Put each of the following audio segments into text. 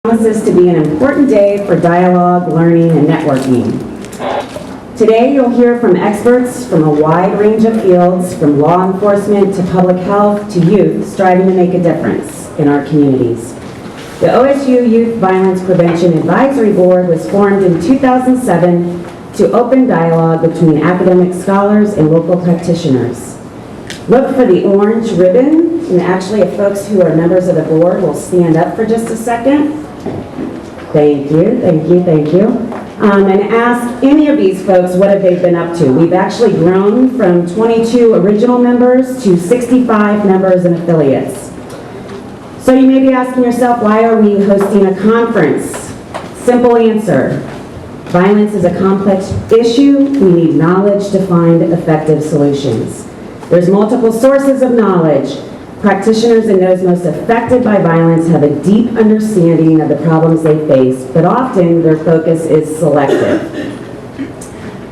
promises to be an important day for dialogue, learning, and networking. Today, you'll hear from experts from a wide range of fields, from law enforcement to public health to youth, striving to make a difference in our communities. The OSU Youth Violence Prevention Advisory Board was formed in 2007 to open dialogue between academic scholars and local practitioners. Look for the orange ribbon, and actually if folks who are members of the board will stand up for just a second. Thank you, thank you, thank you. And ask any of these folks what have they been up to. We've actually grown from 22 original members to 65 members and affiliates. So you may be asking yourself, why are we hosting a conference? Simple answer. Violence is a complex issue. We need knowledge to find effective solutions. There's multiple sources of knowledge. Practitioners and those most affected by violence have a deep understanding of the problems they face, but often their focus is selective.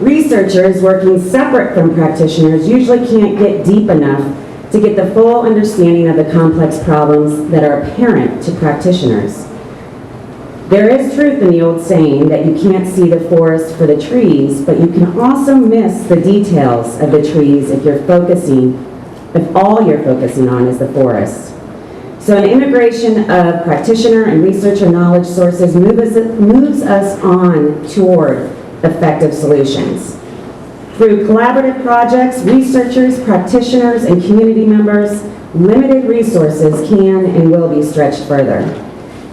Researchers working separate from practitioners usually can't get deep enough to get the full understanding of the complex problems that are apparent to practitioners. There is truth in the old saying that you can't see the forest for the trees, but you can also miss the details of the trees if all you're focusing on is the forest. So an integration of practitioner and researcher knowledge sources moves us on toward effective solutions. Through collaborative projects, researchers, practitioners, and community members, limited resources can and will be stretched further.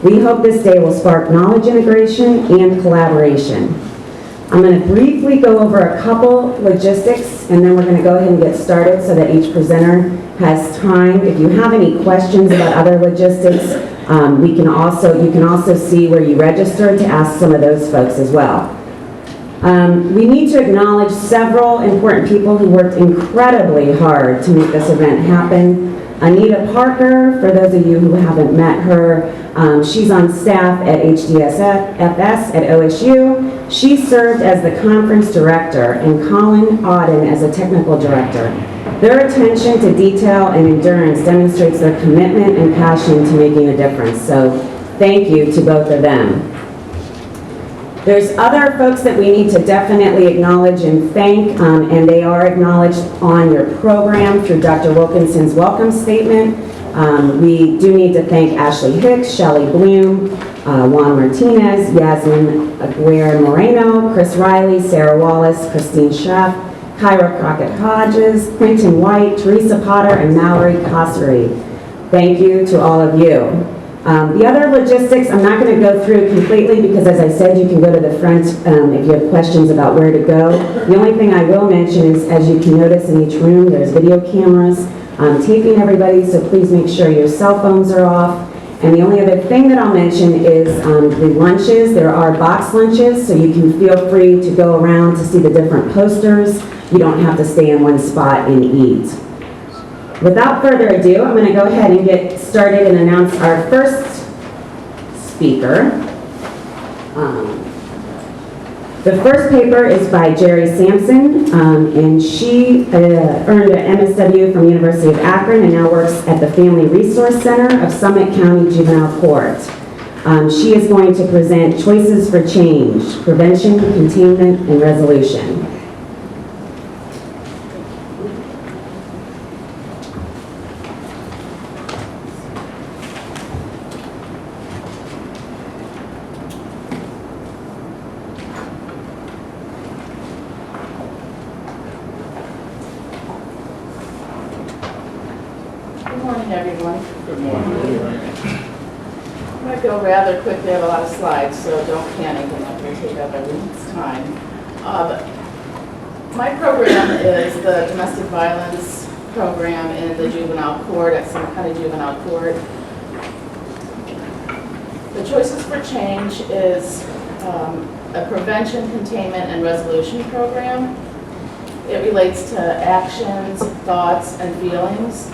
We hope this day will spark knowledge integration and collaboration. I'm going to briefly go over a couple logistics, and then we're going to go ahead and get started so that each presenter has time. If you have any questions about other logistics, you can also see where you registered to ask some of those folks as well. We need to acknowledge several important people who worked incredibly hard to make this event happen. Anita Parker, for those of you who haven't met her, she's on staff at HDSFS at OSU. She served as the conference director, and Colin Auden as a technical director. Their attention to detail and endurance demonstrates their commitment and passion to making a difference. So thank you to both of them. There's other folks that we need to definitely acknowledge and thank, and they are acknowledged on your program through Dr. Wilkinson's welcome statement. We do need to thank Ashley Hicks, Shelley Bloom, Juan Martinez, Yasmin Aguirre Moreno, Chris Riley, Sarah Wallace, Christine Schaff, Kyra Crockett-Hodges, Quentin White, Teresa Potter, and Mallory Cossery. Thank you to all of you. The other logistics, I'm not going to go through completely because, as I said, you can go to the front if you have questions about where to go. The only thing I will mention is, as you can notice in each room, there's video cameras taping everybody, so please make sure your cell phones are off. And the only other thing that I'll mention is the lunches. There are box lunches, so you can feel free to go around to see the different posters. You don't have to stay in one spot and eat. Without further ado, I'm going to go ahead and get started and announce our first speaker. The first paper is by Jeri Sampson, and she earned an MSW from the University of Akron and now works at the Family Resource Center of Summit County Juvenile Court. She is going to present Choices for Change, Prevention, Containment, and Resolution. Rather quickly, I have a lot of slides, so don't panic. I'm not going to take up everyone's time. My program is the domestic violence program in the juvenile court at Summit County Juvenile Court. The Choices for Change is a prevention, containment, and resolution program. It relates to actions, thoughts, and feelings.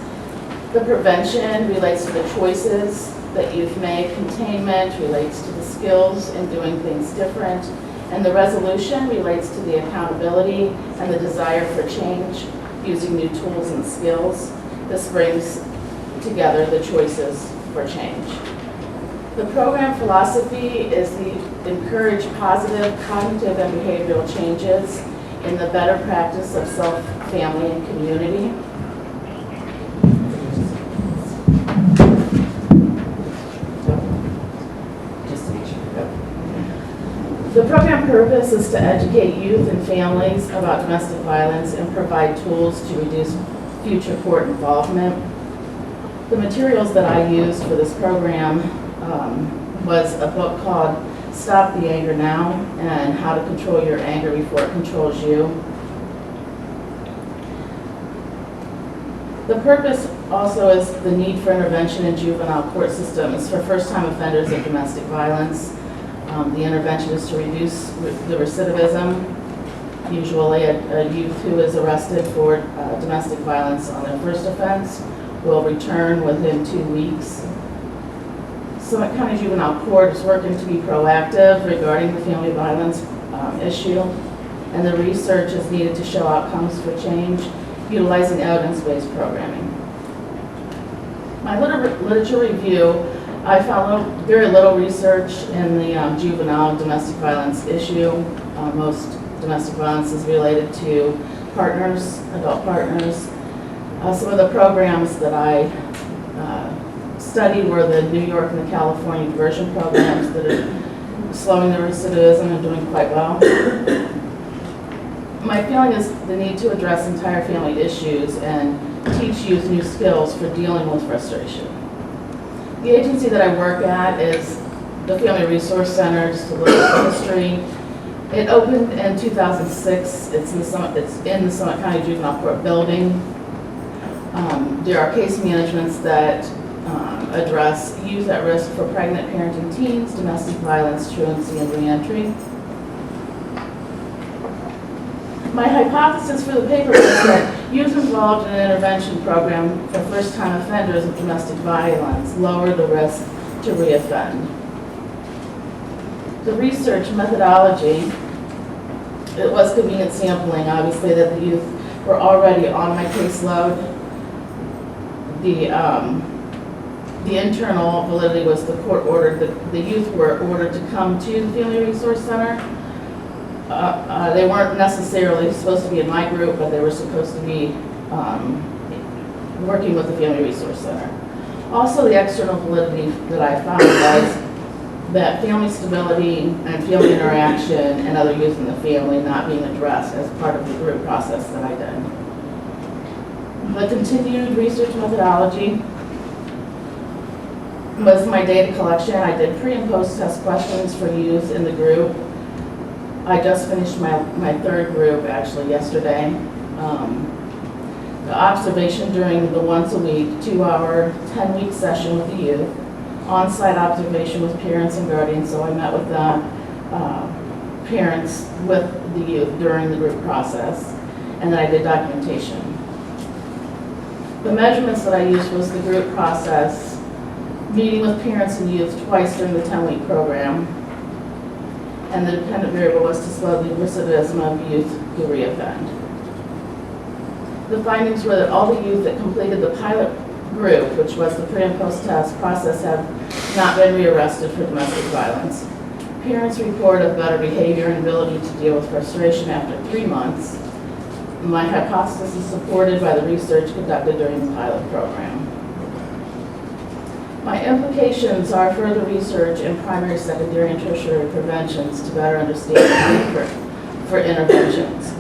The prevention relates to the choices that youth make. Containment relates to the skills in doing things different. And the resolution relates to the accountability and the desire for change using new tools and skills. This brings together the choices for change. The program philosophy is to encourage positive cognitive and behavioral changes in the better practice of self, family, and community. Just to make sure. The program purpose is to educate youth and families about domestic violence and provide tools to reduce future court involvement. The materials that I used for this program was a book called Stop the Anger Now and How to Control Your Anger Before It Controls You. The purpose also is the need for intervention in juvenile court systems for first-time offenders of domestic violence. The intervention is to reduce the recidivism. Usually a youth who is arrested for domestic violence on their first offense will return within 2 weeks. Summit County Juvenile Court is working to be proactive regarding the family violence issue, and the research is needed to show outcomes for change utilizing evidence-based programming. My literature review, I found very little research in the juvenile domestic violence issue. Most domestic violence is related to partners, adult partners. Some of the programs that I studied were the New York and the California diversion programs that are slowing the recidivism and doing quite well. My feeling is the need to address entire family issues and teach youth new skills for dealing with frustration. The agency that I work at is the Family Resource Center, just a little bit of history. It opened in 2006. It's in the Summit County Juvenile Court building. There are case managements that address youth at risk for pregnant parenting teens, domestic violence, truancy, and reentry. My hypothesis for the paper is that youth involved in an intervention program for first-time offenders of domestic violence lower the risk to reoffend. The research methodology, it was convenient sampling, obviously, that the youth were already on my caseload. The internal validity was the court ordered, the youth were ordered to come to the Family Resource Center. They weren't necessarily supposed to be in my group, but they were supposed to be working with the Family Resource Center. Also, the external validity that I found was that family stability and family interaction and other youth in the family not being addressed as part of the group process that I did. The continued research methodology was my data collection. I did pre- and post-test questions for youth in the group. I just finished my third group actually yesterday. The observation during the once a week, 2-hour, 10-week session with the youth, on-site observation with parents and guardians, so I met with the parents with the youth during the group process, and then I did documentation. The measurements that I used was the group process, meeting with parents and youth twice during the 10-week program, and the dependent variable was to slow the recidivism of youth who reoffend. The findings were that all the youth that completed the pilot group, which was the pre- and post-test process, have not been rearrested for domestic violence. Parents report of better behavior and ability to deal with frustration after 3 months. My hypothesis is supported by the research conducted during the pilot program. My implications are further research in primary, secondary, and tertiary preventions to better understand the need for interventions.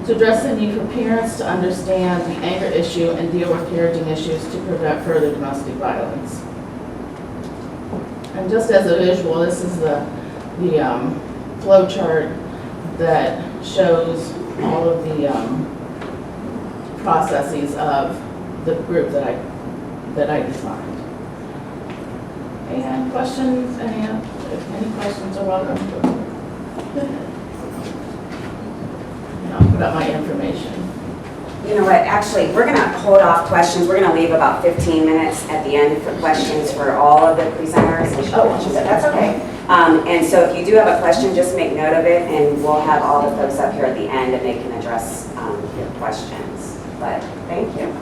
To address the need for parents to understand the anger issue and deal with parenting issues to prevent further domestic violence. And just as a visual, this is the flow chart that shows all of the processes of the group that I designed. And questions? Any questions are welcome. And I'll put up my information. You know what, actually, we're going to hold off questions. We're going to leave about 15 minutes at the end for questions for all of the presenters. And that's okay. And so if you do have a question, just make note of it, and we'll have all the folks up here at the end, and they can address your questions. But thank you.